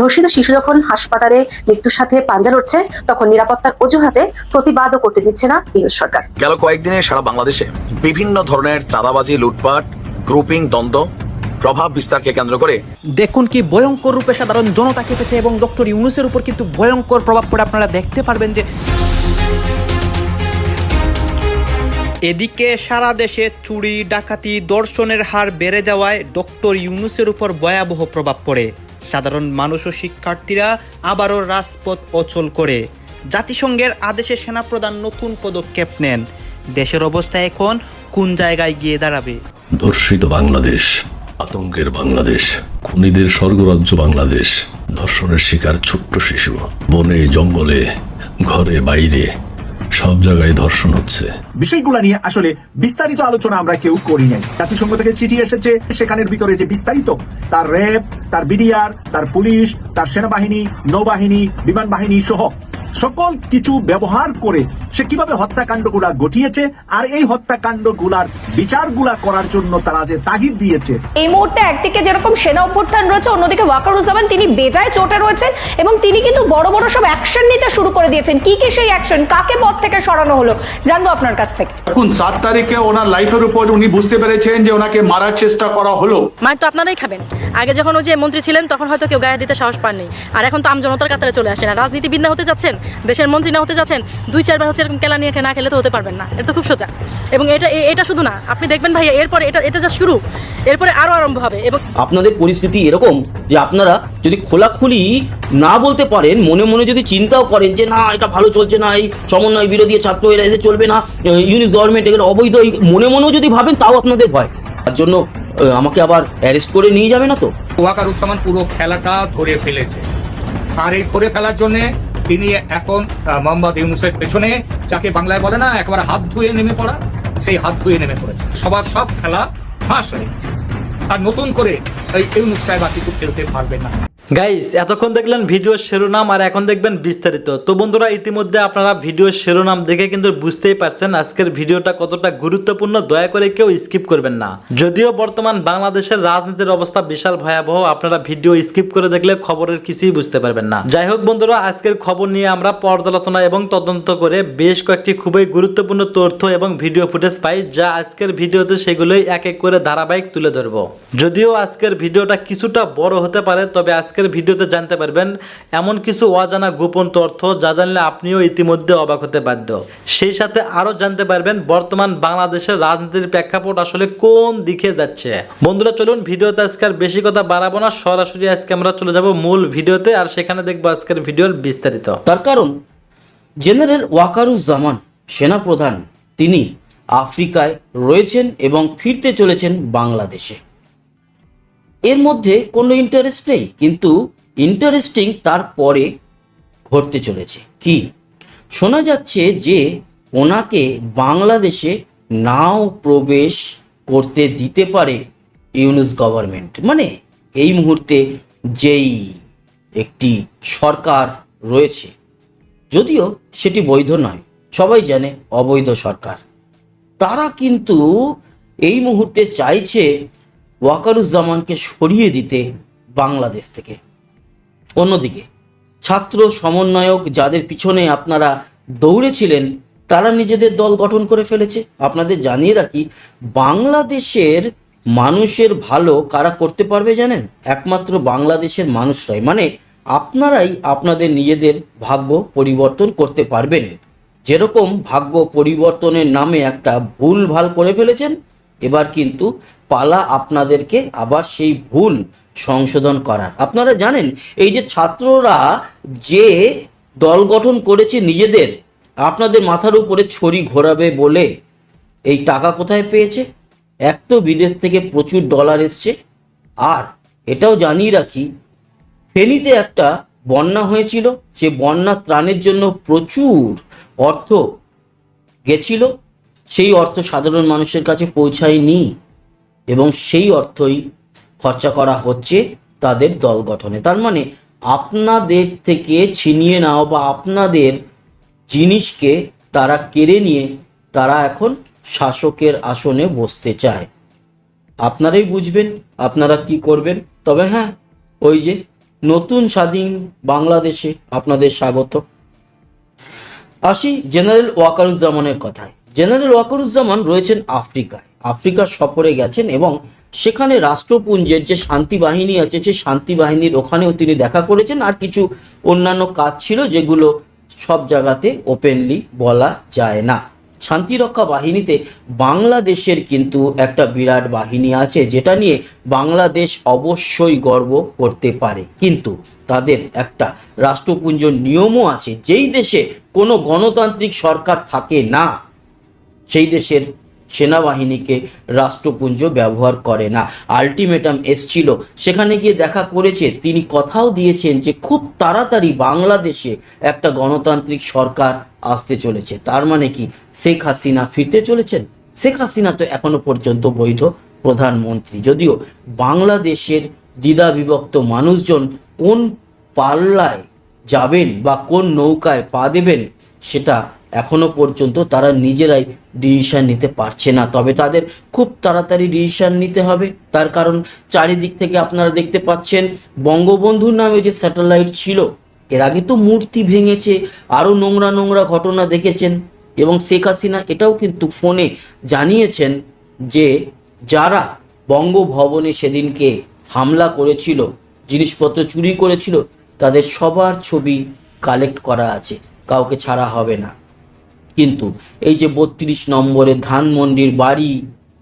ধর্ষিত শিশু যখন হাসপাতালে মৃত্যুর সাথে পাঞ্জা লড়ছে, তখন নিরাপত্তার অজুহাতে প্রতিবাদও করতে দিচ্ছে না ইউনূস সরকার। গেল কয়েকদিনে সারা বাংলাদেশে বিভিন্ন ধরনের চাঁদাবাজি, লুটপাট, গ্রুপিং, দ্বন্দ্ব প্রভাব বিস্তারকে কেন্দ্র করে দেখুন কি ভয়ঙ্কর রূপে সাধারণ জনতা কেঁপেছে এবং ডক্টর ইউনূসের উপর কিন্তু ভয়ঙ্কর প্রভাব পড়ে। আপনারা দেখতে পারবেন যে এদিকে সারা দেশে চুরি, ডাকাতি, ধর্ষণের হার বেড়ে যাওয়ায় ডক্টর ইউনূসের উপর ভয়াবহ প্রভাব পড়ে। সাধারণ মানুষ ও শিক্ষার্থীরা আবারও রাজপথ অচল করে। জাতিসংঘের আদেশে সেনাপ্রধান নতুন পদক্ষেপ নেন। দেশের অবস্থা এখন কোন জায়গায় গিয়ে দাঁড়াবে? ধর্ষিত বাংলাদেশ, আতঙ্কের বাংলাদেশ, খুনিদের স্বর্গরাজ্য বাংলাদেশ, ধর্ষণের শিকার ছোট্ট শিশু, বনে জঙ্গলে, ঘরে বাইরে সব জায়গায় ধর্ষণ হচ্ছে। বিষয়গুলো নিয়ে আসলে বিস্তারিত আলোচনা আমরা কেউ করি নাই। জাতিসংঘ থেকে চিঠি এসেছে, সেখানের ভিতরে যে বিস্তারিত তার র্যাব, তার বিডিআর, তার পুলিশ, তার সেনাবাহিনী, নৌবাহিনী, বিমান বাহিনী সহ সকল কিছু ব্যবহার করে সে কিভাবে হত্যাকাণ্ডগুলা ঘটিয়েছে আর এই হত্যাকাণ্ডগুলার বিচারগুলা করার জন্য তারা যে তাগিদ দিয়েছে। এই মুহূর্তে একদিকে যেরকম সেনা অভ্যুত্থান রয়েছে, অন্যদিকে ওয়াকারুজ্জামান তিনি বেজায় চোটে রয়েছেন এবং তিনি কিন্তু বড় বড় সব অ্যাকশন নিতে শুরু করে দিয়েছেন। কি কি সেই অ্যাকশন, কাকে পদ থেকে সরানো হলো জানবো আপনার কাছ থেকে। এখন 7 তারিখে ওনার লাইফের উপর উনি বুঝতে পেরেছেন যে ওনাকে মারার চেষ্টা করা হলো। মার তো আপনারাই খাবেন। আগে যখন ওই যে মন্ত্রী ছিলেন তখন হয়তো কেউ গায়ে দিতে সাহস পাননি, আর এখন তো আমজনতার কাতারে চলে আসেন। রাজনীতিবিদ না হতে যাচ্ছেন, দেশের মন্ত্রী না হতে যাচ্ছেন, 2-4 বার হচ্ছে এরকম কেলা নিয়ে না খেলে তো হতে পারবেন না। এটা তো খুব সোজা। এবং এটা শুধু না, আপনি দেখবেন ভাইয়া এরপরে এটা যা শুরু, এরপরে আরো আরম্ভ হবে। এবং আপনাদের পরিস্থিতি এরকম যে আপনারা যদি খোলাখুলি না বলতে পারেন, মনে মনে যদি চিন্তাও করেন যে না এটা ভালো চলছে না, এই সমন্বয় বিরোধী ছাত্র এরা এদের চলবে না, ইউনিস গভর্নমেন্ট এগুলো অবৈধ, মনে মনেও যদি ভাবেন তাও আপনাদের ভয়। তার জন্য আমাকে আবার অ্যারেস্ট করে নিয়ে যাবে না তো? ওয়াকারুজ্জামান পুরো খেলাটা ধরে ফেলেছে, আর এই ধরে ফেলার জন্য তিনি এখন মোহাম্মদ ইউনূসের পেছনে, যাকে বাংলায় বলে না একবার হাত ধুয়ে নেমে পড়া, সেই হাত ধুয়ে নেমে পড়েছে। সবার সব খেলা ফাঁস হয়ে গেছে, আর নতুন করে এই ইউনূস সাহেব আর কিছু খেলতে পারবে না। গাইস, এতক্ষণ দেখলেন ভিডিওর শিরোনাম আর এখন দেখবেন বিস্তারিত। তো বন্ধুরা, ইতিমধ্যে আপনারা ভিডিওর শিরোনাম দেখে কিন্তু বুঝতেই পারছেন আজকের ভিডিওটা কতটা গুরুত্বপূর্ণ। দয়া করে কেউ স্কিপ করবেন না। যদিও বর্তমান বাংলাদেশের রাজনীতির অবস্থা বিশাল ভয়াবহ, আপনারা ভিডিও স্কিপ করে দেখলে খবরের কিছুই বুঝতে পারবেন না। যাই হোক বন্ধুরা, আজকের খবর নিয়ে আমরা পর্যালোচনা এবং তদন্ত করে বেশ কয়েকটি খুবই গুরুত্বপূর্ণ তথ্য এবং ভিডিও ফুটেজ পাই, যা আজকের ভিডিওতে সেগুলোই এক এক করে ধারাবাহিক তুলে ধরবো। যদিও আজকের ভিডিওটা কিছুটা বড় হতে পারে, তবে আজকের ভিডিওতে জানতে পারবেন এমন কিছু অজানা গোপন তথ্য যা জানলে আপনিও ইতিমধ্যে অবাক হতে বাধ্য। সেই সাথে আরো জানতে পারবেন বর্তমান বাংলাদেশের রাজনীতির প্রেক্ষাপট আসলে কোন দিকে যাচ্ছে। বন্ধুরা চলুন, ভিডিওতে আজকে আর বেশি কথা বাড়াবো না, সরাসরি আজকে আমরা চলে যাব মূল ভিডিওতে, আর সেখানে দেখবো আজকের ভিডিওর বিস্তারিত। তার কারণ জেনারেল ওয়াকারুজ্জামান সেনাপ্রধান তিনি আফ্রিকায় রয়েছেন এবং ফিরতে চলেছেন বাংলাদেশে। এর মধ্যে কোনো ইন্টারেস্ট নেই, কিন্তু ইন্টারেস্টিং তারপরে ঘটতে চলেছে। কি শোনা যাচ্ছে যে ওনাকে বাংলাদেশে নাও প্রবেশ করতে দিতে পারে ইউনূস গভর্নমেন্ট। মানে এই মুহূর্তে যেই একটি সরকার রয়েছে, যদিও সেটি বৈধ নয়, সবাই জানে অবৈধ সরকার, তারা কিন্তু এই মুহূর্তে চাইছে ওয়াকারুজ্জামানকে সরিয়ে দিতে বাংলাদেশ থেকে। অন্যদিকে ছাত্র সমন্বয়ক যাদের পিছনে আপনারা দৌড়েছিলেন, তারা নিজেদের দল গঠন করে ফেলেছে। আপনাদের জানিয়ে রাখি, বাংলাদেশের মানুষের ভালো কারা করতে পারবে জানেন? একমাত্র বাংলাদেশের মানুষরাই। মানে আপনারাই আপনাদের নিজেদের ভাগ্য পরিবর্তন করতে পারবেন। যেরকম ভাগ্য পরিবর্তনের নামে একটা ভুল ভাল করে ফেলেছেন, এবার কিন্তু পালা আপনাদেরকে আবার সেই ভুল সংশোধন করার। আপনারা জানেন এই যে ছাত্ররা যে দল গঠন করেছে নিজেদের, আপনাদের মাথার উপরে ছড়ি ঘোরাবে বলে এই টাকা কোথায় পেয়েছে? এক তো বিদেশ থেকে প্রচুর ডলার এসছে, আর এটাও জানিয়ে রাখি ফেনীতে একটা বন্যা হয়েছিল, সে বন্যা ত্রাণের জন্য প্রচুর অর্থ গেছিল, সেই অর্থ সাধারণ মানুষের কাছে পৌঁছায়নি এবং সেই অর্থই খরচা করা হচ্ছে তাদের দল গঠনে। তার মানে আপনাদের থেকে ছিনিয়ে নেওয়া বা আপনাদের জিনিসকে তারা কেড়ে নিয়ে তারা এখন শাসকের আসনে বসতে চায়। আপনারাই বুঝবেন আপনারা কি করবেন। তবে হ্যাঁ, ওই যে নতুন স্বাধীন বাংলাদেশে আপনাদের স্বাগত। আসি জেনারেল ওয়াকারুজ্জামানের কথায়। জেনারেল ওয়াকারুজ্জামান রয়েছেন আফ্রিকায়, আফ্রিকা সফরে গেছেন এবং সেখানে রাষ্ট্রপুঞ্জের যে শান্তি বাহিনী আছে সেই শান্তি বাহিনীর ওখানেও তিনি দেখা করেছেন। আর কিছু অন্যান্য কাজ ছিল যেগুলো সব জায়গাতে ওপেনলি বলা যায় না। শান্তিরক্ষা বাহিনীতে বাংলাদেশের কিন্তু একটা বিরাট বাহিনী আছে, যেটা নিয়ে বাংলাদেশ অবশ্যই গর্ব করতে পারে। কিন্তু তাদের একটা রাষ্ট্রপুঞ্জ নিয়মও আছে। যেই দেশে কোনো গণতান্ত্রিক সরকার থাকে না সেই দেশের সেনাবাহিনীকে রাষ্ট্রপুঞ্জ ব্যবহার করে না। আলটিমেটাম এসছিল, সেখানে গিয়ে দেখা করেছে, তিনি কথাও দিয়েছেন যে খুব তাড়াতাড়ি বাংলাদেশে একটা গণতান্ত্রিক সরকার আসতে চলেছে। তার মানে কি শেখ হাসিনা ফিরতে চলেছেন? শেখ হাসিনা তো এখনো পর্যন্ত বৈধ প্রধানমন্ত্রী, যদিও বাংলাদেশের দ্বিধা বিভক্ত মানুষজন কোন পাল্লায় যাবেন বা কোন নৌকায় পা দেবেন সেটা এখনো পর্যন্ত তারা নিজেরাই ডিসিশন নিতে পারছে না। তবে তাদের খুব তাড়াতাড়ি ডিসিশন নিতে হবে। তার কারণ চারিদিক থেকে আপনারা দেখতে পাচ্ছেন বঙ্গবন্ধুর নামে যে স্যাটেলাইট ছিল, এর আগে তো মূর্তি ভেঙেছে, আরও নোংরা নোংরা ঘটনা দেখেছেন। এবং শেখ হাসিনা এটাও কিন্তু ফোনে জানিয়েছেন যে যারা বঙ্গভবনে সেদিনকে হামলা করেছিল, জিনিসপত্র চুরি করেছিল, তাদের সবার ছবি কালেক্ট করা আছে, কাউকে ছাড়া হবে না। কিন্তু এই যে 32 নম্বরে ধানমন্ডির বাড়ি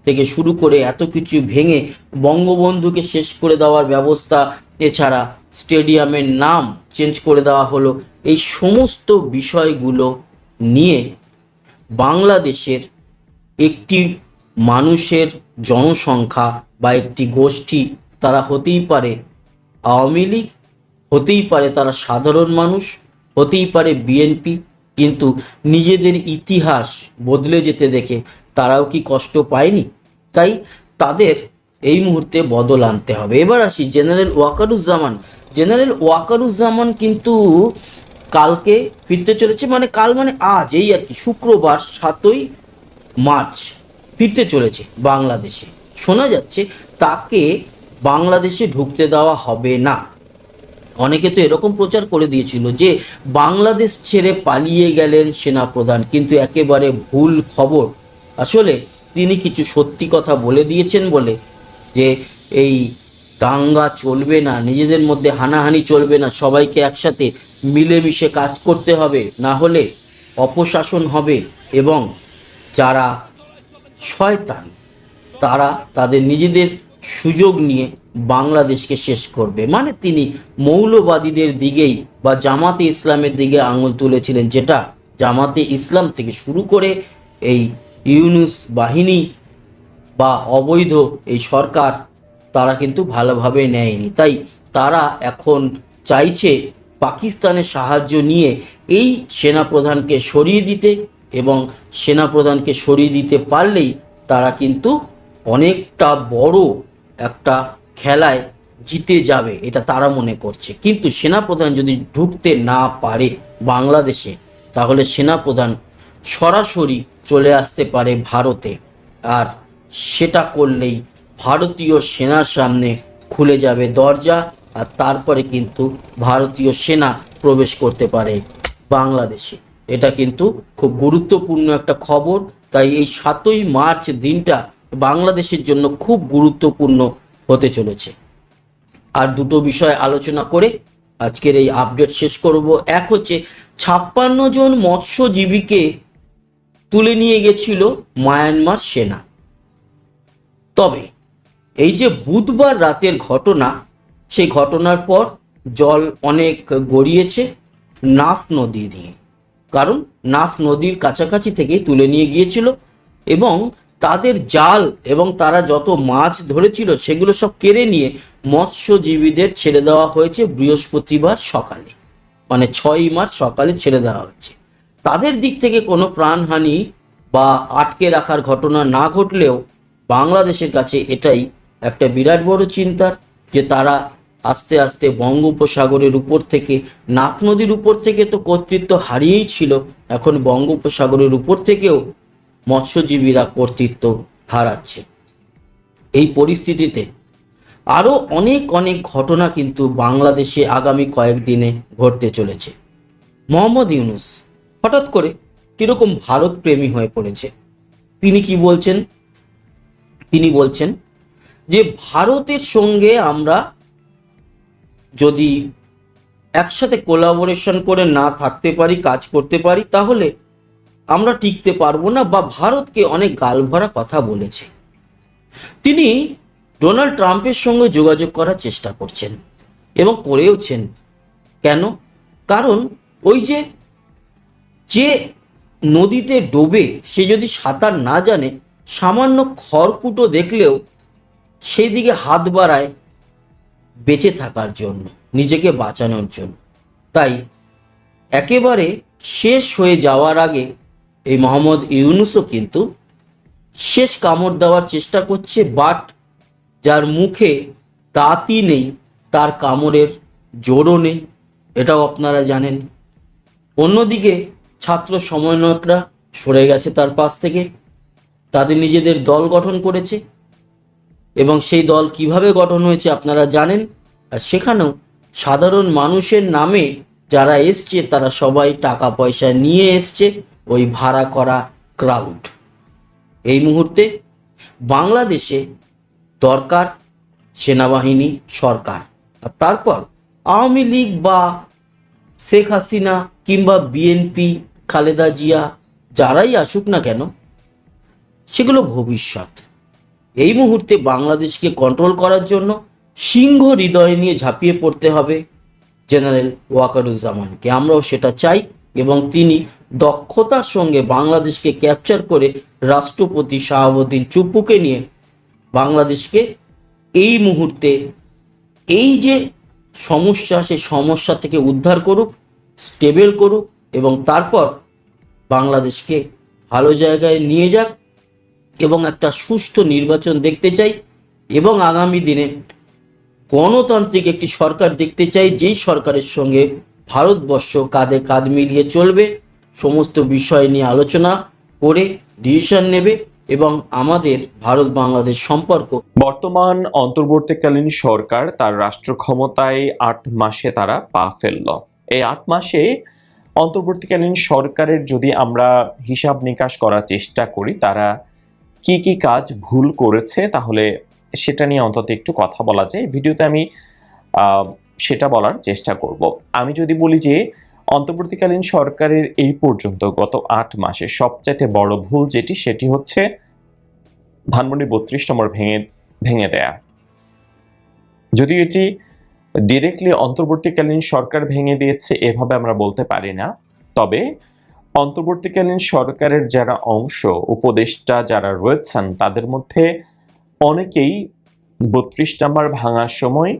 থেকে শুরু করে এত কিছু ভেঙে বঙ্গবন্ধুকে শেষ করে দেওয়ার ব্যবস্থা, এছাড়া স্টেডিয়ামের নাম চেঞ্জ করে দেওয়া হলো, এই সমস্ত বিষয়গুলো নিয়ে বাংলাদেশের একটি মানুষের জনসংখ্যা বা একটি গোষ্ঠী, তারা হতেই পারে আওয়ামী লীগ, হতেই পারে তারা সাধারণ মানুষ, হতেই পারে বিএনপি, কিন্তু নিজেদের ইতিহাস বদলে যেতে দেখে তারাও কি কষ্ট পায়নি? তাই তাদের এই মুহূর্তে বদল আনতে হবে। এবার আসি জেনারেল ওয়াকারুজ্জামান। জেনারেল ওয়াকারুজ্জামান কিন্তু কালকে ফিরতে চলেছে, মানে কাল মানে আজ, এই আর কি, শুক্রবার 7ই মার্চ ফিরতে চলেছে বাংলাদেশে। শোনা যাচ্ছে তাকে বাংলাদেশে ঢুকতে দেওয়া হবে না। অনেকে তো এরকম প্রচার করে দিয়েছিল যে বাংলাদেশ ছেড়ে পালিয়ে গেলেন সেনাপ্রধান, কিন্তু একেবারে ভুল খবর। আসলে তিনি কিছু সত্যি কথা বলে দিয়েছেন বলে যে এই দাঙ্গা চলবে না, নিজেদের মধ্যে হানাহানি চলবে না, সবাইকে একসাথে মিলেমিশে কাজ করতে হবে, না হলে অপশাসন হবে এবং যারা শয়তান তারা তাদের নিজেদের সুযোগ নিয়ে বাংলাদেশকে শেষ করবে। মানে তিনি মৌলবাদীদের দিকেই বা জামাতে ইসলামের দিকে আঙুল তুলেছিলেন, যেটা জামাতে ইসলাম থেকে শুরু করে এই ইউনুস বাহিনী বা অবৈধ এই সরকার তারা কিন্তু ভালোভাবে নেয়নি। তাই তারা এখন চাইছে পাকিস্তানের সাহায্য নিয়ে এই সেনাপ্রধানকে সরিয়ে দিতে, এবং সেনাপ্রধানকে সরিয়ে দিতে পারলেই তারা কিন্তু অনেকটা বড় একটা খেলায় জিতে যাবে, এটা তারা মনে করছে। কিন্তু সেনাপ্রধান যদি ঢুকতে না পারে বাংলাদেশে, তাহলে সেনাপ্রধান সরাসরি চলে আসতে পারে ভারতে, আর সেটা করলেই ভারতীয় সেনার সামনে খুলে যাবে দরজা, আর তারপরে কিন্তু ভারতীয় সেনা প্রবেশ করতে পারে বাংলাদেশে। এটা কিন্তু খুব গুরুত্বপূর্ণ একটা খবর। তাই এই 7ই মার্চ দিনটা বাংলাদেশের জন্য খুব গুরুত্বপূর্ণ হতে চলেছে। আর দুটো বিষয় আলোচনা করে আজকের এই আপডেট শেষ করব। এক হচ্ছে 56 জন মৎস্যজীবীকে তুলে নিয়ে গেছিল মায়ানমার সেনা। তবে এই যে বুধবার রাতের ঘটনা, সেই ঘটনার পর জল অনেক গড়িয়েছে নাফ নদী দিয়ে, কারণ নাফ নদীর কাছাকাছি থেকে তুলে নিয়ে গিয়েছিল এবং তাদের জাল এবং তারা যত মাছ ধরেছিল সেগুলো সব কেড়ে নিয়ে মৎস্যজীবীদের ছেড়ে দেওয়া হয়েছে বৃহস্পতিবার সকালে, মানে 6ই মার্চ সকালে ছেড়ে দেওয়া হচ্ছে। তাদের দিক থেকে কোনো প্রাণহানি বা আটকে রাখার ঘটনা না ঘটলেও বাংলাদেশের কাছে এটাই একটা বিরাট বড় চিন্তার, যে তারা আস্তে আস্তে বঙ্গোপসাগরের উপর থেকে, নাফ নদীর উপর থেকে তো কর্তৃত্ব হারিয়েই ছিল, এখন বঙ্গোপসাগরের উপর থেকেও মৎস্যজীবীরা কর্তৃত্ব হারাচ্ছে। এই পরিস্থিতিতে আরও অনেক অনেক ঘটনা কিন্তু বাংলাদেশে আগামী কয়েকদিনে ঘটতে চলেছে। মোহাম্মদ ইউনূস হঠাৎ করে কিরকম ভারত প্রেমী হয়ে পড়েছে। তিনি কি বলছেন? তিনি বলছেন যে ভারতের সঙ্গে আমরা যদি একসাথে কোলাবোরেশন করে না থাকতে পারি, কাজ করতে পারি, তাহলে আমরা টিকতে পারবো না, বা ভারতকে অনেক গালভরা কথা বলেছে। তিনি ডোনাল্ড ট্রাম্পের সঙ্গে যোগাযোগ করার চেষ্টা করছেন এবং করেওছেন। কেন? কারণ ওই যে নদীতে ডোবে সে যদি সাঁতার না জানে, সামান্য খড়কুটো দেখলেও সেই দিকে হাত বাড়ায় বেঁচে থাকার জন্য, নিজেকে বাঁচানোর জন্য। তাই একেবারে শেষ হয়ে যাওয়ার আগে এই মোহাম্মদ ইউনূসও কিন্তু শেষ কামড় দেওয়ার চেষ্টা করছে, বাট যার মুখে দাঁতই নেই তার কামড়ের জোরও নেই, এটাও আপনারা জানেন। অন্যদিকে ছাত্র সমন্বয়করা সরে গেছে তার পাশ থেকে, তাদের নিজেদের দল গঠন করেছে এবং সেই দল কিভাবে গঠন হয়েছে আপনারা জানেন। আর সেখানেও সাধারণ মানুষের নামে যারা এসছে তারা সবাই টাকা পয়সা নিয়ে এসছে, ওই ভাড়া করা ক্রাউড। এই মুহূর্তে বাংলাদেশে দরকার সেনাবাহিনী, সরকার, আর তারপর আওয়ামী লীগ বা শেখ হাসিনা কিংবা বিএনপি, খালেদা জিয়া, যারাই আসুক না কেন, সেগুলো ভবিষ্যৎ। এই মুহূর্তে বাংলাদেশকে কন্ট্রোল করার জন্য সিংহ হৃদয় নিয়ে ঝাঁপিয়ে পড়তে হবে জেনারেল ওয়াকারুজ্জামানকে। আমরাও সেটা চাই এবং তিনি দক্ষতার সঙ্গে বাংলাদেশকে ক্যাপচার করে রাষ্ট্রপতি শাহাবুদ্দিন চুপ্পুকে নিয়ে বাংলাদেশকে এই মুহূর্তে এই যে সমস্যা, সেই সমস্যা থেকে উদ্ধার করুক, স্টেবল করুক এবং তারপর বাংলাদেশকে ভালো জায়গায় নিয়ে যাক এবং একটা সুষ্ঠু নির্বাচন দেখতে চাই এবং আগামী দিনে গণতান্ত্রিক একটি সরকার দেখতে চাই, যেই সরকারের সঙ্গে ভারতবর্ষ কাঁধে কাঁধ মিলিয়ে চলবে, সমস্ত বিষয় নিয়ে আলোচনা করে ডিসিশন নেবে এবং আমাদের ভারত বাংলাদেশ সম্পর্ক। বর্তমান অন্তর্বর্তীকালীন সরকার তার রাষ্ট্র ক্ষমতায় 8 মাসে তারা পা ফেলল। এই 8 মাসে অন্তর্বর্তীকালীন সরকারের যদি আমরা হিসাব নিকাশ করার চেষ্টা করি তারা কি কি কাজ ভুল করেছে, তাহলে সেটা নিয়ে অন্তত একটু কথা বলা যায়। ভিডিওতে আমি সেটা বলার চেষ্টা করব। আমি যদি বলি যে অন্তর্বর্তীকালীন সরকারের এই পর্যন্ত গত 8 মাসে সবচাইতে বড় ভুল যেটি, সেটি হচ্ছে ধানমন্ডি 32 নম্বর ভেঙে দেয়া। যদিও এটি ডিরেক্টলি অন্তর্বর্তীকালীন সরকার ভেঙে দিয়েছে এভাবে আমরা বলতে পারি না, তবে অন্তর্বর্তীকালীন সরকারের যারা অংশ, উপদেষ্টা যারা রয়েছেন, তাদের মধ্যে অনেকেই 32 নম্বর ভাঙার সময়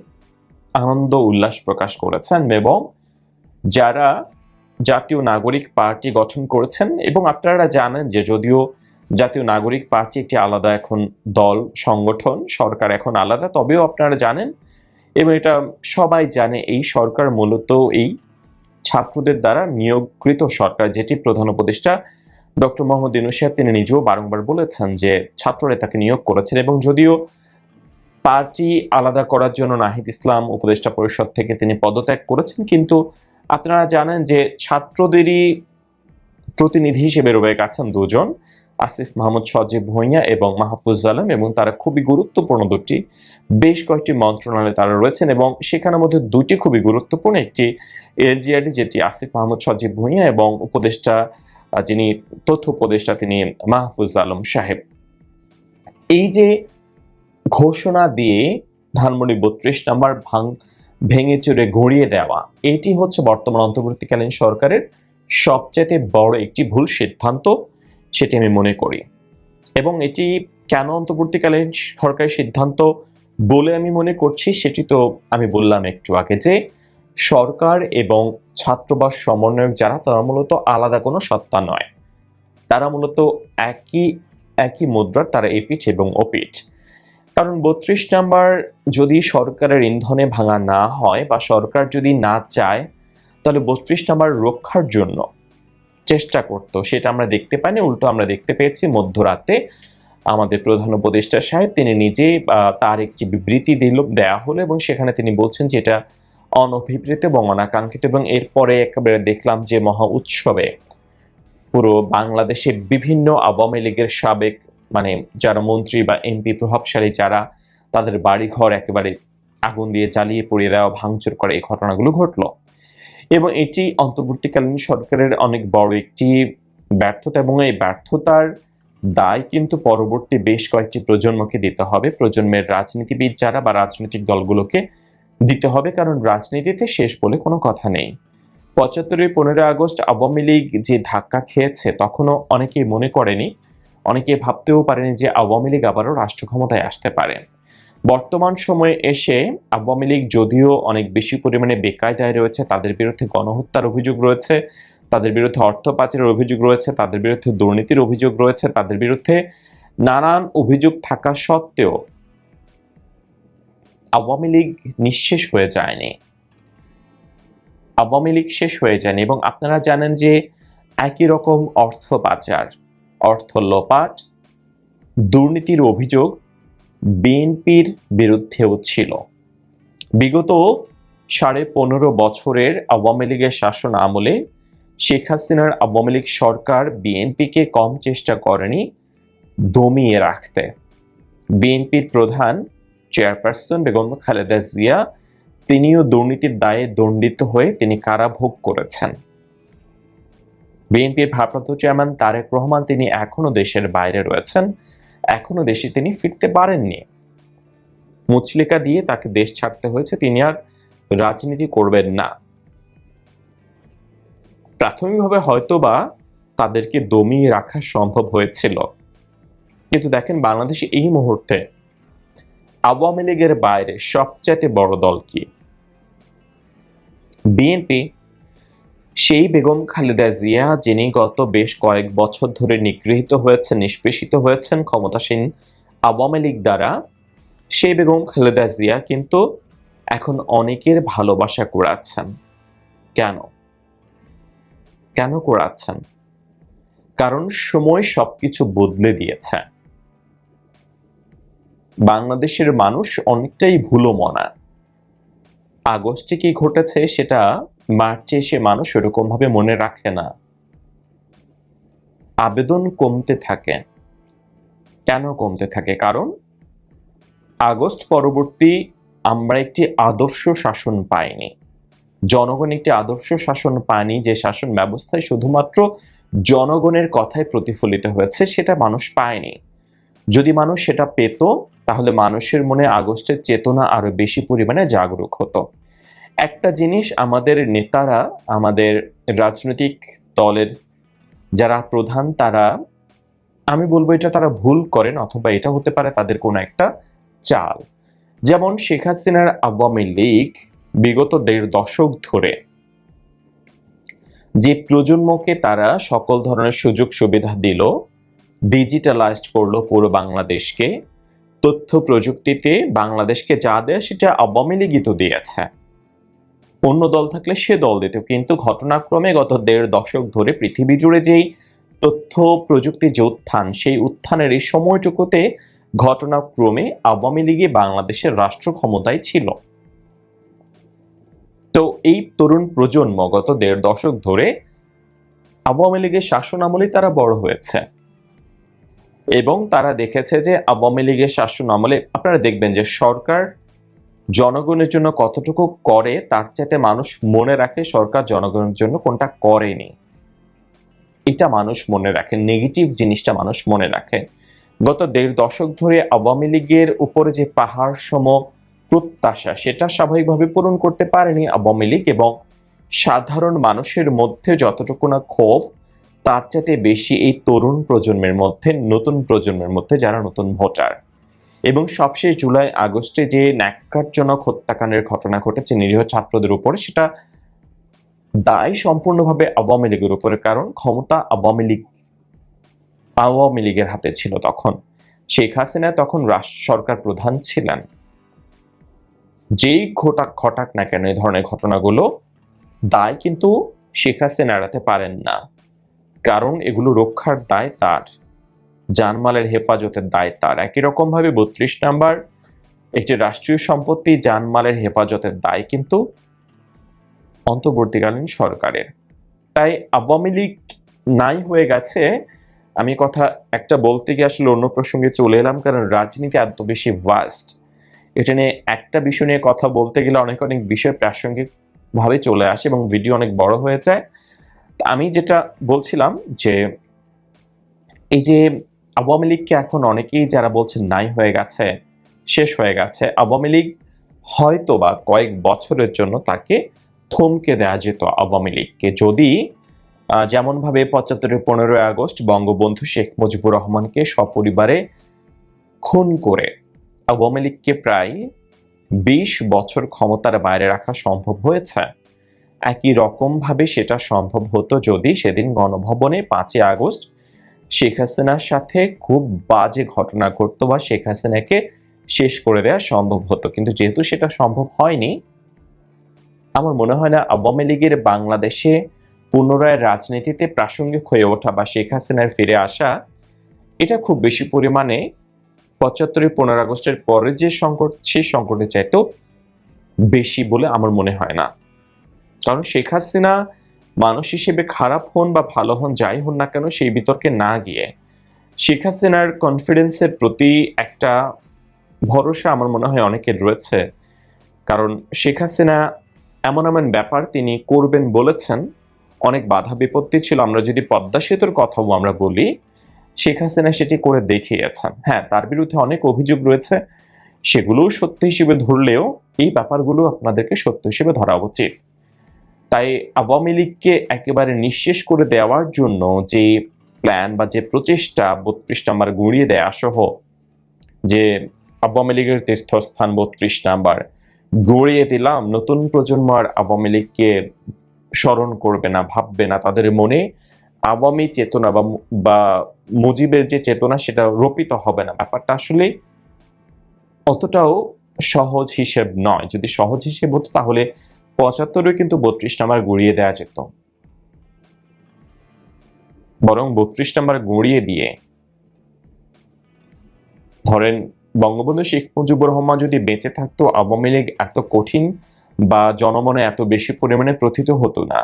আনন্দ উল্লাস প্রকাশ করেছেন এবং যারা জাতীয় নাগরিক পার্টি গঠন করেছেন। এবং আপনারা জানেন যে যদিও জাতীয় নাগরিক পার্টি একটি আলাদা এখন দল, সংগঠন, সরকার এখন আলাদা, তবেও আপনারা জানেন এবং এটা সবাই জানে এই সরকার মূলত এই ছাত্রদের দ্বারা নিয়োগকৃত সরকার, যেটি প্রধান উপদেষ্টা ডক্টর মোহাম্মদ ইউনূস সাহেব তিনি নিজেও বারংবার বলেছেন যে ছাত্ররা তাকে নিয়োগ করেছেন। এবং যদিও পার্টি আলাদা করার জন্য নাহিদ ইসলাম উপদেষ্টা পরিষদ থেকে তিনি পদত্যাগ করেছেন, কিন্তু আপনারা জানেন যে ছাত্রদেরই প্রতিনিধি হিসেবে রয়ে গেছেন দুজন, আসিফ মাহমুদ সজীব ভুঁইয়া এবং মাহফুজ আলম, এবং তারা খুবই গুরুত্বপূর্ণ দুটি বেশ কয়েকটি মন্ত্রণালয়ে তারা রয়েছেন এবং সেখানের মধ্যে দুটি খুবই গুরুত্বপূর্ণ, একটি এলজিআরডি যেটি আসিফ মাহমুদ সজীব ভুঁইয়া এবং উপদেষ্টা যিনি তথ্য উপদেষ্টা তিনি মাহফুজ আলম সাহেব। এই যে ঘোষণা দিয়ে ধানমন্ডি 32 নম্বর ভেঙে চুরে গড়িয়ে দেওয়া, এটি হচ্ছে বর্তমান অন্তর্বর্তীকালীন সরকারের সবচেয়ে বড় একটি ভুল সিদ্ধান্ত, সেটি আমি মনে করি। এবং এটি কেন অন্তর্বর্তীকালীন সরকারের সিদ্ধান্ত বলে আমি মনে করছি, সেটি তো আমি বললাম একটু আগে যে সরকার এবং ছাত্রবাস সমন্বয়ক যারা, তারা মূলত আলাদা কোনো সত্তা নয়, তারা মূলত একই মুদ্রার, তারা এপিঠ এবং ওপিঠ। কারণ 32 নম্বর যদি সরকারের ইন্ধনে ভাঙা না হয় বা সরকার যদি না চায়, তাহলে 32 নম্বর রক্ষার জন্য চেষ্টা করতো, সেটা আমরা দেখতে পাইনি। উল্টো আমরা দেখতে পেয়েছি মধ্যরাতে আমাদের প্রধান উপদেষ্টা সাহেব তিনি নিজে তার একটি বিবৃতি দেয়া হলো এবং সেখানে তিনি বলছেন যে এটা অনভিপ্রেত এবং অনাকাঙ্ক্ষিত। এবং এরপরে একেবারে দেখলাম যে মহা উৎসবে পুরো বাংলাদেশে বিভিন্ন আওয়ামী লীগের সাবেক মানে যারা মন্ত্রী বা এমপি প্রভাবশালী যারা, তাদের বাড়িঘর একেবারে আগুন দিয়ে জ্বালিয়ে পুড়িয়ে দেওয়া, ভাঙচুর করে এই ঘটনাগুলো ঘটলো। এবং এটি অন্তর্বর্তীকালীন সরকারের অনেক বড় একটি ব্যর্থতা এবং এই ব্যর্থতার দায় কিন্তু পরবর্তী বেশ কয়েকটি প্রজন্মকে দিতে হবে, প্রজন্মের রাজনীতিবিদ যারা বা রাজনৈতিক দলগুলোকে দিতে হবে, কারণ রাজনীতিতে শেষ বলে কোনো কথা নেই। ৭৫ 15 আগস্ট আওয়ামী লীগ যে ধাক্কা খেয়েছে তখনও অনেকেই মনে করেনি, অনেকে ভাবতেও পারেনি যে আওয়ামী লীগ আবারও রাষ্ট্র ক্ষমতায় আসতে পারে। বর্তমান সময়ে এসে আওয়ামী লীগ যদিও অনেক বেশি পরিমাণে বেকায়দায় রয়েছে, তাদের বিরুদ্ধে গণহত্যার অভিযোগ রয়েছে, তাদের বিরুদ্ধে অর্থ পাচারের অভিযোগ রয়েছে, তাদের বিরুদ্ধে দুর্নীতির অভিযোগ রয়েছে, তাদের বিরুদ্ধে নানান অভিযোগ থাকা সত্ত্বেও আওয়ামী লীগ নিঃশেষ হয়ে যায়নি, আওয়ামী লীগ শেষ হয়ে যায়নি। এবং আপনারা জানেন যে একই রকম অর্থ পাচার, অর্থ লোপাট, দুর্নীতির অভিযোগ বিএনপির বিরুদ্ধেও ছিল। বিগত 15.5 বছরের আওয়ামী লীগের শাসন আমলে শেখ হাসিনার আওয়ামী লীগ সরকার বিএনপিকে কম চেষ্টা করেনি দমিয়ে রাখতে। বিএনপির প্রধান চেয়ারপারসন বেগম খালেদা জিয়া তিনিও দুর্নীতির দায়ে দণ্ডিত হয়ে তিনি কারাভোগ করেছেন। বিএনপির ভারপ্রাপ্ত চেয়ারম্যান তারেক রহমান তিনি এখনো দেশের বাইরে রয়েছেন, এখনো দেশে তিনি ফিরতে পারেননি। মুচলেকা দিয়ে তাকে দেশ ছাড়তে হয়েছে, তিনি আর রাজনীতি করবেন না। প্রাথমিকভাবে হয়তোবা তাদেরকে দমিয়ে রাখা সম্ভব হয়েছিল, কিন্তু দেখেন বাংলাদেশে এই মুহূর্তে আওয়ামী লীগের বাইরে সবচেয়ে বড় দল কি? বিএনপি। সেই বেগম খালেদা জিয়া যিনি গত বেশ কয়েক বছর ধরে নিগৃহীত হয়েছেন, নিষ্পেষিত হয়েছেন ক্ষমতাসীন আওয়ামী লীগ দ্বারা, সেই বেগম খালেদা জিয়া কিন্তু এখন অনেকের ভালোবাসা কুড়াচ্ছেন। কেন কেন কুড়াচ্ছেন? কারণ সময় সবকিছু বদলে দিয়েছে। বাংলাদেশের মানুষ অনেকটাই ভুলো মনা। আগস্টে কি ঘটেছে সেটা মার্চে এসে মানুষ ওরকম ভাবে মনে রাখে না, আবেদন কমতে থাকে। কেন কমতে থাকে? কারণ আগস্ট পরবর্তী আমরা একটি আদর্শ শাসন পাইনি, জনগণ একটি আদর্শ শাসন পায়নি, যে শাসন ব্যবস্থায় শুধুমাত্র জনগণের কথায় প্রতিফলিত হয়েছে সেটা মানুষ পায়নি। যদি মানুষ সেটা পেত তাহলে মানুষের মনে আগস্টের চেতনা আরো বেশি পরিমাণে জাগরুক হতো। একটা জিনিস আমাদের নেতারা, আমাদের রাজনৈতিক দলের যারা প্রধান, তারা, আমি বলবো এটা তারা ভুল করেন, অথবা এটা হতে পারে তাদের কোনো একটা চাল। যেমন শেখ হাসিনার আওয়ামী লীগ বিগত 1.5 দশক ধরে যে প্রজন্মকে তারা সকল ধরনের সুযোগ সুবিধা দিল, ডিজিটালাইজড করলো পুরো বাংলাদেশকে, তথ্য প্রযুক্তিতে বাংলাদেশকে যা দেয় সেটা আওয়ামী লীগই তো দিয়েছে, অন্য দল থাকলে সে দল দিত। কিন্তু ঘটনাক্রমে গত 1.5 দশক ধরে পৃথিবী জুড়ে যেই তথ্য প্রযুক্তি যে উত্থান, সেই উত্থানের এই সময়টুকুতে ঘটনাক্রমে আওয়ামী লীগে বাংলাদেশের রাষ্ট্র ক্ষমতায় ছিল। তো এই তরুণ প্রজন্ম গত 1.5 দশক ধরে আওয়ামী লীগের শাসন আমলে তারা বড় হয়েছে এবং তারা দেখেছে যে আওয়ামী লীগের শাসন আমলে আপনারা দেখবেন যে সরকার জনগণের জন্য কতটুকু করে তার চাইতে মানুষ মনে রাখে সরকার জনগণের জন্য কোনটা করেনি। এটা মানুষ মনে রাখে, নেগেটিভ জিনিসটা মানুষ মনে রাখে। গত 1.5 দশক ধরে আওয়ামী লীগের উপরে যে পাহাড় সম প্রত্যাশা সেটা স্বাভাবিকভাবে পূরণ করতে পারেনি আওয়ামী লীগ, এবং সাধারণ মানুষের মধ্যে যতটুকু না ক্ষোভ তার চাইতে বেশি এই তরুণ প্রজন্মের মধ্যে, নতুন প্রজন্মের মধ্যে যারা নতুন ভোটার। এবং সবশেষ জুলাই আগস্টে যে ন্যাক্কারজনক হত্যাকাণ্ডের ঘটনা ঘটেছে নিরীহ ছাত্রদের উপরে, সেটা দায় সম্পূর্ণভাবে আওয়ামী লীগের উপরে। কারণ ক্ষমতা আওয়ামী লীগের হাতে ছিল তখন। শেখ হাসিনা তখন সরকার প্রধান ছিলেন। যেই ঘটাক না কেন এই ধরনের ঘটনাগুলো, দায় কিন্তু শেখ হাসিনা এড়াতে পারেন না, কারণ এগুলো রক্ষার দায় তার। জানমালের হেফাজতের দায় তার। একই রকম ভাবে 32 নাম্বার একটি রাষ্ট্রীয় সম্পত্তি জানমালের হেফাজতের দায় কিন্তু অন্তর্বর্তীকালীন সরকারের। তাই আওয়ামী লীগ নাই হয়ে গেছে, আমি কথা একটা বলতে গিয়ে আসলে অন্য প্রসঙ্গে চলে এলাম, কারণ রাজনীতি এত বেশি ভাস্ট, এটা নিয়ে একটা বিষয় নিয়ে কথা বলতে গেলে অনেক বিষয় প্রাসঙ্গিক ভাবে চলে আসে এবং ভিডিও অনেক বড় হয়ে যায়। আমি যেটা বলছিলাম যে এই যে আওয়ামী লীগকে এখন অনেকেই যারা বলছেন নাই হয়ে গেছে, শেষ হয়ে গেছে, আওয়ামী লীগ হয়তো বা কয়েক বছরের জন্য তাকে থমকে দেওয়া যেত আওয়ামী লীগকে, যদি যেমন ভাবে 75-এর 15ই আগস্ট বঙ্গবন্ধু শেখ মুজিবুর রহমানকে সপরিবারে খুন করে আওয়ামী লীগকে প্রায় 20 বছর ক্ষমতার বাইরে রাখা সম্ভব হয়েছে। একই রকম ভাবে সেটা সম্ভব হতো যদি সেদিন গণভবনে 5ই আগস্ট শেখ হাসিনার সাথে খুব বাজে ঘটনা ঘটতো বা শেখ হাসিনাকে শেষ করে দেওয়া সম্ভব হতো। কিন্তু যেহেতু সেটা সম্ভব হয়নি, আমার মনে হয় না আওয়ামী লীগের বাংলাদেশে পুনরায় রাজনীতিতে প্রাসঙ্গিক হয়ে ওঠা বা শেখ হাসিনার ফিরে আসা এটা খুব বেশি পরিমাণে 75-এর 15 আগস্টের পরে যে সংকট, সেই সংকটের চাইতেও বেশি বলে আমার মনে হয় না। কারণ শেখ হাসিনা মানুষ হিসেবে খারাপ হন বা ভালো হন, যাই হন না কেন, সেই বিতর্কে না গিয়ে শেখ হাসিনার কনফিডেন্সের প্রতি একটা ভরসা আমার মনে হয় অনেকের রয়েছে। কারণ শেখ হাসিনা এমন এমন ব্যাপার তিনি করবেন বলেছেন, অনেক বাধা বিপত্তি ছিল। আমরা যদি পদ্মা সেতুর কথাও আমরা বলি, শেখ হাসিনা সেটি করে দেখিয়েছেন। হ্যাঁ, তার বিরুদ্ধে অনেক অভিযোগ রয়েছে, সেগুলোও সত্য হিসেবে ধরলেও এই ব্যাপারগুলো আপনাদেরকে সত্য হিসেবে ধরা উচিত। তাই আওয়ামী লীগকে একেবারে নিঃশেষ করে দেওয়ার জন্য যে প্ল্যান বা যে প্রচেষ্টা 32 নাম্বার গুঁড়িয়ে দেয়া সহ, যে আওয়ামী লীগের তীর্থস্থান 32 নাম্বার গড়িয়ে দিলাম, নতুন প্রজন্ম আর আওয়ামী লীগকে স্মরণ করবে না, ভাববে না, তাদের মনে আওয়ামী চেতনা বা মুজিবের যে চেতনা সেটা রোপিত হবে না। ব্যাপারটা আসলে অতটাও সহজ হিসেব নয়। যদি সহজ হিসেব হতো তাহলে 75-এ কিন্তু 32 নাম্বার গুঁড়িয়ে দেওয়া যেত। বরং 32 নাম্বার গুঁড়িয়ে দিয়ে ধরেন বঙ্গবন্ধু শেখ মুজিবুর রহমান যদি বেঁচে থাকতো, আওয়ামী লীগ এত কঠিন বা জনমনে এত বেশি পরিমাণে প্রথিত হতো না।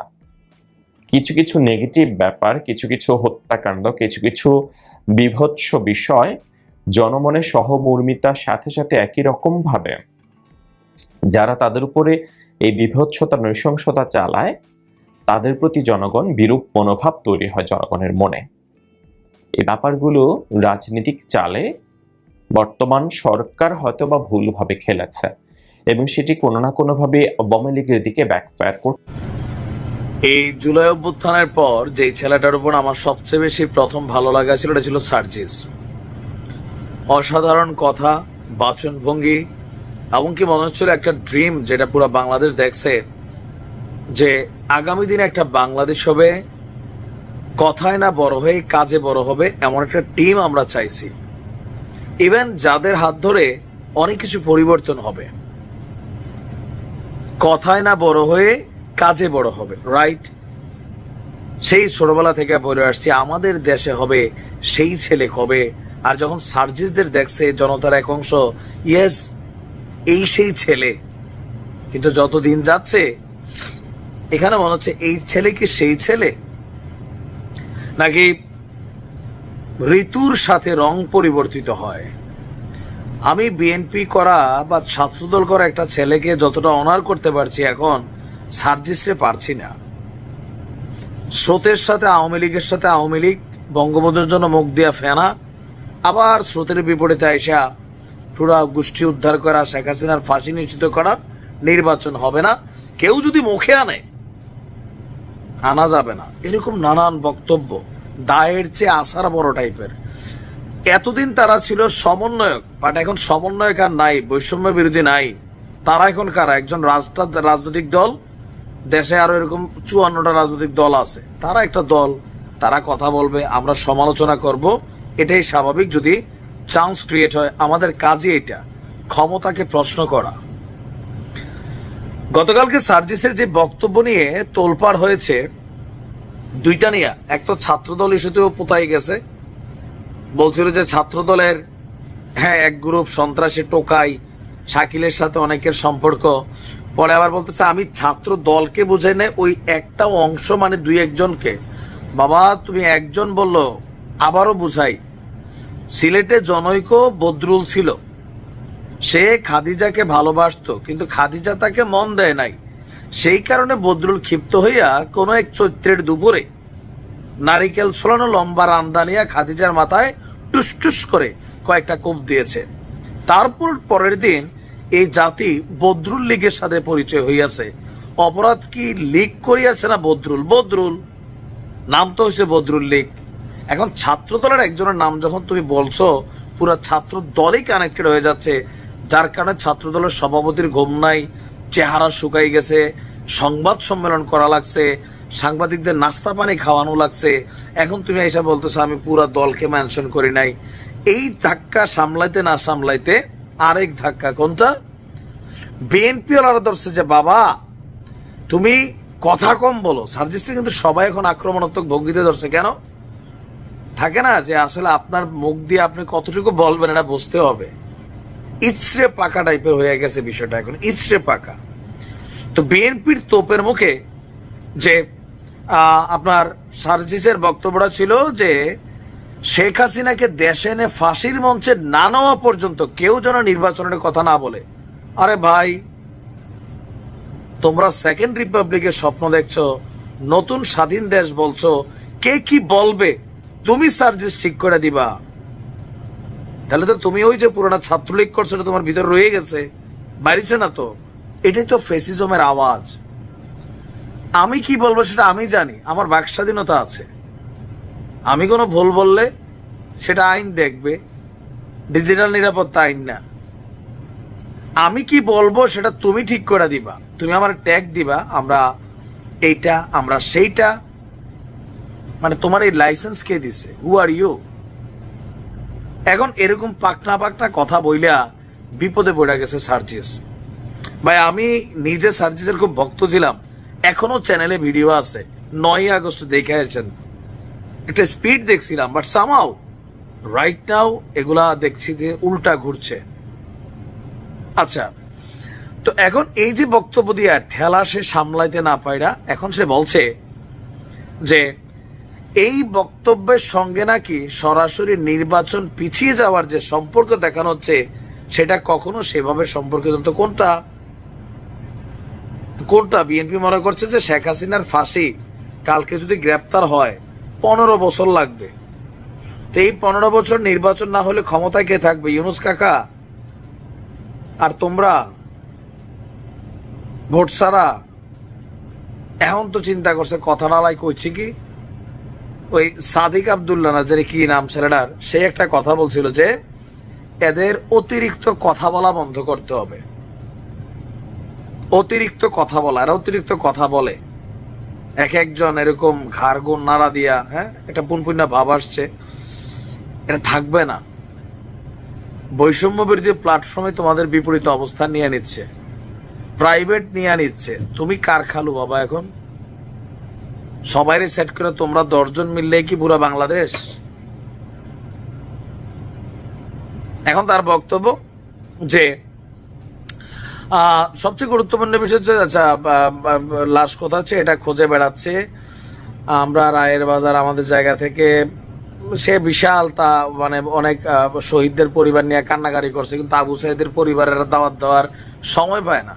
কিছু কিছু নেগেটিভ ব্যাপার, কিছু কিছু হত্যাকাণ্ড, কিছু কিছু বিভৎস বিষয় জনমনে সহমর্মিতার সাথে সাথে একই রকম ভাবে যারা তাদের উপরে এই বিভৎসতা, নৃশংসতা চালায়, তাদের প্রতি জনগণ বিরূপ মনোভাব তৈরি হয় জনগণের মনে। এই ব্যাপারগুলো রাজনৈতিক চালে বর্তমান সরকার হয়তো বা ভুলভাবে খেলেছে এবং সেটি কোনো না কোনো ভাবে আওয়ামী লীগের দিকে ব্যাকফায়ার করছে। এই জুলাই অভ্যুত্থানের পর যে ছেলেটার উপর আমার সবচেয়ে বেশি প্রথম ভালো লাগা ছিল, এটা ছিল সার্জিস। অসাধারণ কথা, বাচনভঙ্গি, এমনকি মনে হচ্ছিল একটা ড্রিম যেটা পুরো বাংলাদেশ দেখছে, যে আগামী দিনে একটা বাংলাদেশ হবে, কথায় না বড় হয়ে কাজে বড় হবে, এমন একটা টিম আমরা চাইছি। ইভেন যাদের হাত ধরে অনেক কিছু পরিবর্তন হবে, কথায় না বড় হয়ে কাজে বড় হবে, রাইট? সেই ছোটবেলা থেকে বলে আসছি আমাদের দেশে হবে, সেই ছেলে হবে। আর যখন সার্জিসদের দেখছে জনতার এক অংশ, ইয়েস এই সেই ছেলে, কিন্তু যত দিন যাচ্ছে এখানে মনে হচ্ছে এই ছেলে কি সেই ছেলে, নাকি ঋতুর সাথে রং পরিবর্তিত হয়। আমি বিএনপি করা বা ছাত্রদল করা একটা ছেলেকে যতটা অনার করতে পারছি, এখন সার্জিসে পারছি না। স্রোতের সাথে আওয়ামী লীগের সাথে আওয়ামী লীগ, বঙ্গবন্ধুর জন্য মুখ দিয়া ফেনা, আবার স্রোতের বিপরীতে আইসা পুরা গোষ্ঠী উদ্ধার করা, শেখ হাসিনার ফাঁসি নিশ্চিত করা, নির্বাচন হবে না, কেউ যদি মুখে আনা যাবে না, এরকম নানান বক্তব্য, দায়ের চেয়ে আসার বড় টাইপের। এতদিন তারা ছিল সমন্বয়ক, বাট এখন সমন্বয়ক আর নাই, বৈষম্য বিরোধী নাই। তারা এখন কারা? একজন রাজনৈতিক দল, দেশে আরো এরকম 54টা রাজনৈতিক দল আছে, তারা একটা দল, তারা কথা বলবে, আমরা সমালোচনা করব, এটাই স্বাভাবিক যদি চান্স ক্রিয়েট হয়। আমাদের কাজই এটা, ক্ষমতাকে প্রশ্ন করা। গতকালকে সার্জিসের যে বক্তব্য নিয়ে তোলপাড় হয়েছে, দুইটা নিয়ে, এক তো ছাত্রদল ইস্যুতেও পোতাই গেছে, বলছিল যে ছাত্র দলের হ্যাঁ এক গ্রুপ সন্ত্রাসী টোকাই, শাকিলের সাথে অনেকের সম্পর্ক। পরে আবার বলতেছে আমি ছাত্র দলকে বুঝাই না, ওই একটা অংশ মানে 2-1 জনকে। বাবা তুমি একজন বললো, আবারও বুঝাই, সিলেটে জনৈক বদরুল ছিল, সে খাদিজাকে ভালোবাসতো কিন্তু খাদিজা তাকে মন দেয় নাই। সেই কারণে বদরুল ক্ষিপ্ত হইয়া কোনো এক চৈত্রের দুপুরে নারিকেল ছোলানো লম্বা রামদানিয়া খাদিজার মাথায় টুস টুস করে কয়েকটা কোপ দিয়েছে। তারপর পরের দিন এই জাতি বদরুল লীগের সাথে পরিচয় হইয়াছে। অপরাধ কি লীগ করিয়াছে না বদরুল? বদরুল নাম তো হয়েছে বদরুল লীগ। এখন ছাত্র দলের একজনের নাম যখন তুমি বলছো, পুরো ছাত্র দলই কানেক্টেড হয়ে যাচ্ছে, যার কারণে ছাত্র দলের সভাপতির ঘুম নাই, চেহারা শুকাই গেছে, সংবাদ সম্মেলন করা লাগছে, সাংবাদিকদের নাস্তা পানি খাওয়ানো লাগছে। এখন তুমি এসে বলতেছো আমি পুরো দলকে মেনশন করি নাই। এই ধাক্কা সামলাইতে না সামলাইতে আরেক ধাক্কা, কোনটা? বিএনপি ওরা ধরছে যে বাবা তুমি কথা কম বলো। সার্জিস্টে কিন্তু সবাই এখন আক্রমণাত্মক ভঙ্গিতে ধরছে। কেন? থাকে না যে আসলে আপনার মুখ দিয়ে আপনি কতটুকু বলবেন এটা বুঝতে হবে। ইচড়ে পাকা টাইপের হয়ে গেছে বিষয়টা, এখন ইচড়ে পাকা। তো বিএনপির তোপের মুখে যে আপনার সার্জিসের বক্তব্যটা ছিল যে শেখ হাসিনাকে দেশে এনে ফাঁসির মঞ্চে না নেওয়া পর্যন্ত কেউ যেন নির্বাচনের কথা না বলে। আরে ভাই, তোমরা সেকেন্ড রিপাবলিকের স্বপ্ন দেখছো, নতুন স্বাধীন দেশ বলছো, কে কি বলবে তুমি সার্জিস ঠিক করে দিবা? তাহলে তো তুমি ওই যে পুরোনো ছাত্রলীগ করছো এটা তোমার ভিতরে রয়ে গেছে, বাইরেছে না তো। এটাই তো ফেসিজমের আওয়াজ। আমি কি বলবো সেটা আমি জানি, আমার বাক স্বাধীনতা আছে। আমি কোনো ভুল বললে সেটা আইন দেখবে, ডিজিটাল নিরাপত্তা আইন না। আমি কি বলবো সেটা তুমি ঠিক করে দিবা, তুমি আমার ট্যাগ দিবা, আমরা এইটা আমরা সেইটা। মানে তোমার এই লাইসেন্স কে দিছে? হু আর ইউ? এখন এরকম পাকনা পাকনা কথা বইলা বিপদে পড়ে গেছে সার্জিস ভাই। আমি নিজে সার্জিসের খুব ভক্ত ছিলাম, এখনো চ্যানেলে ভিডিও আছে, 9 আগস্ট দেখে আসছেন। একটা স্পিড দেখছিলাম, বাট সামহাউ রাইট নাও এগুলা দেখছি যে উল্টা ঘুরছে। আচ্ছা, তো এখন এই যে বক্তব্য দিয়া ঠেলা সে সামলাইতে না পাইরা, এখন সে বলছে যে এই বক্তব্যের সঙ্গে নাকি সরাসরি নির্বাচন পিছিয়ে যাওয়ার যে সম্পর্ক দেখানো হচ্ছে সেটা কখনো সেভাবে সম্পর্কিত। তো কোনটা কোনটা? বিএনপি মনে করছে যে শেখ হাসিনার ফাঁসি কালকে যদি গ্রেপ্তার হয় 15 বছর লাগবে। তো এই 15 বছর নির্বাচন না হলে ক্ষমতায় কে থাকবে? ইউনূস কাকা আর তোমরা ভোট ছাড়া। এখন তো চিন্তা করছে কথাটা লাই কইছি কি, ওই সাদিক আব্দুল্লাহ না যে কি নাম ছেলেটার, সে একটা কথা বলছিল যে এদের অতিরিক্ত কথা বলা বন্ধ করতে হবে। অতিরিক্ত কথা বলা, এরা অতিরিক্ত কথা বলে, এক একজন এরকম ঘাড় গোন নাড়া দিয়া, হ্যাঁ একটা পুনপুন্না ভাব আসছে, এটা থাকবে না। বৈষম্য বিরোধী প্ল্যাটফর্মে তোমাদের বিপরীত অবস্থান নিয়ে নিচ্ছে, প্রাইভেট নিয়ে নিচ্ছে। তুমি কার খালু বাবা? এখন সবাইরে সেট করে তোমরা 10 জন মিললে কি পুরো বাংলাদেশ? এখন তার বক্তব্য যে সবচেয়ে গুরুত্বপূর্ণ বিষয় হচ্ছে, আচ্ছা লাশ কোথা আছে এটা খুঁজে বেড়াচ্ছে, আমরা রায়ের বাজার আমাদের জায়গা থেকে। সে বিশাল তা মানে অনেক শহীদদের পরিবার নিয়ে কান্নাকাটি করছে, কিন্তু আবু সাইদের পরিবারের দাওয়াত দেওয়ার সময় পায় না।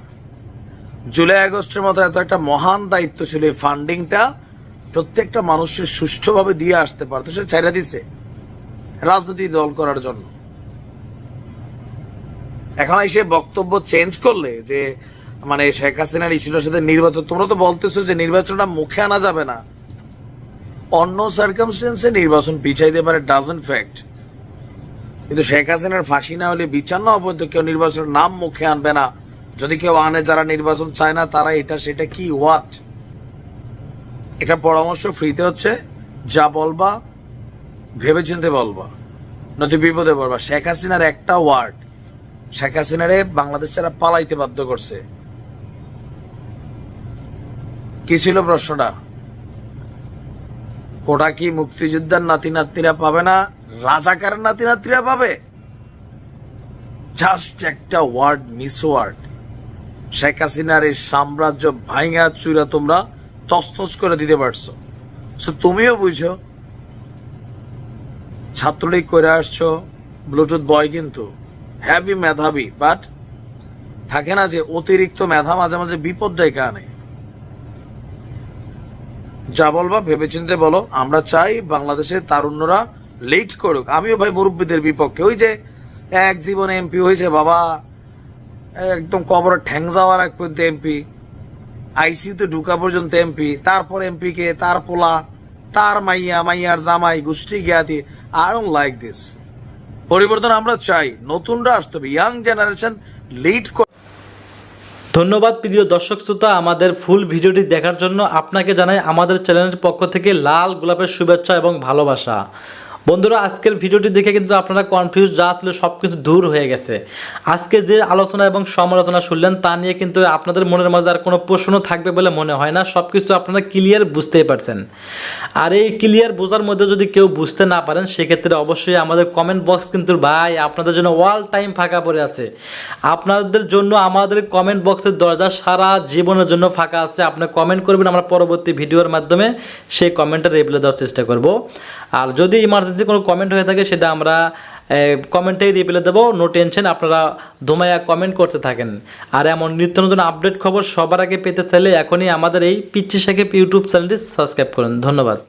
জুলাই আগস্টের মতো এত একটা মহান দায়িত্ব ছিল, এই ফান্ডিংটা প্রত্যেকটা মানুষের সুষ্ঠুভাবে দিয়ে আসতে পারতো, সে ছাইড়া দিছে রাজনীতি দল করার জন্য। এখন এসে বক্তব্য চেঞ্জ করলে যে মানে শেখ হাসিনার ইস্যুটার সাথে নির্বাচন, তোমরা তো বলতেছো যে নির্বাচনটা মুখে আনা যাবে না, অন্য সার্কামস্টেন্সে নির্বাচন পিছাইতে পারে, ডাজন্ট ফ্যাক্ট। কিন্তু শেখ হাসিনার ফাঁসি না হলে বিচার না পর্যন্ত কেউ নির্বাচনের নাম মুখে আনবে না। যদি কেউ আনে, যারা নির্বাচন চায় না তারা এটা সেটা কি হোয়াট, এটা পরামর্শ ফ্রিতে হচ্ছে, যা বলবা ভেবে চিনতে বলবা, নয়তো বিপদে পড়বা। শেখ হাসিনার একটা ওয়ার্ড শেখ হাসিনারে বাংলাদেশ ছাড়া পালাইতে বাধ্য করছে। কি ছিল প্রশ্নটা? ওটা কি মুক্তিযোদ্ধার নাতি নাতনিরা পাবে না, রাজাকারের নাতি নাতিরা পাবে? জাস্ট একটা ওয়ার্ড, মিস ওয়ার্ড, শেখ হাসিনার এই সাম্রাজ্য ভাঙা চুরা তোমরা তছনছ করে দিতে পারছো। তুমিও বুঝো, ছাত্রলীগ করে আসছো, ব্লুটুথ বয় কিন্তু হ্যাভি মেধাবী, বাট থাকে না যে অতিরিক্ত মেধা মাঝে মাঝে বিপদ ডেকে আনে। যা বলবা ভেবেচিন্তে বলো। আমরা চাই বাংলাদেশের তারুণ্যরা লেট করুক। আমিও ভাই মুরব্বীদের বিপক্ষে। ওই যে এক জীবনে এমপি হয়েছে বাবা, একদম কবর ঠ্যাং যাওয়ার এক পর্যন্ত এমপি, আইসিইউতে ঢুকা পর্যন্ত এমপি, তারপর এমপি কে তার পোলা, তার মাইয়ার জামাই, গোষ্ঠী জ্ঞাতি। I don't like this. পরিবর্তন আমরা চাই, নতুনরা আসতে হবে, ইয়াং জেনারেশন লিড। ধন্যবাদ প্রিয় দর্শক শ্রোতা, আমাদের ফুল ভিডিওটি দেখার জন্য আপনাকে জানাই আমাদের চ্যানেলের পক্ষ থেকে লাল গোলাপের শুভেচ্ছা এবং ভালোবাসা। বন্ধুরা, আজকের ভিডিওটি দেখে কিন্তু আপনারা কনফিউজ যা ছিল সব কিছু দূর হয়ে গেছে। আজকে যে আলোচনা এবং সমালোচনা শুনলেন তা নিয়ে কিন্তু আপনাদের মনের মাঝে আর কোনো প্রশ্ন থাকবে বলে মনে হয় না। সব কিছু আপনারা ক্লিয়ার বুঝতেই পারছেন। আর এই ক্লিয়ার বোঝার মধ্যে যদি কেউ বুঝতে না পারেন সেক্ষেত্রে অবশ্যই আমাদের কমেন্ট বক্স কিন্তু ভাই আপনাদের জন্য অল টাইম ফাঁকা পড়ে আছে। আপনাদের জন্য আমাদের কমেন্ট বক্সের দরজা সারা জীবনের জন্য ফাঁকা আছে। আপনি কমেন্ট করবেন, আমরা পরবর্তী ভিডিওর মাধ্যমে সেই কমেন্টের রিপ্লাই দেওয়ার চেষ্টা করব। আর যদি ইমার্জেন্সি কোনো কমেন্ট হয়ে থাকে সেটা আমরা কমেন্টেই রিপ্লাই দেবো, নো টেনশন। আপনারা ধুমাইয়া কমেন্ট করতে থাকেন। আর এমন নিত্য নতুন আপডেট খবর সবার আগে পেতে চাইলে এখনই আমাদের এই পিচ্চি সাকিব ইউটিউব চ্যানেলটি সাবস্ক্রাইব করুন। ধন্যবাদ।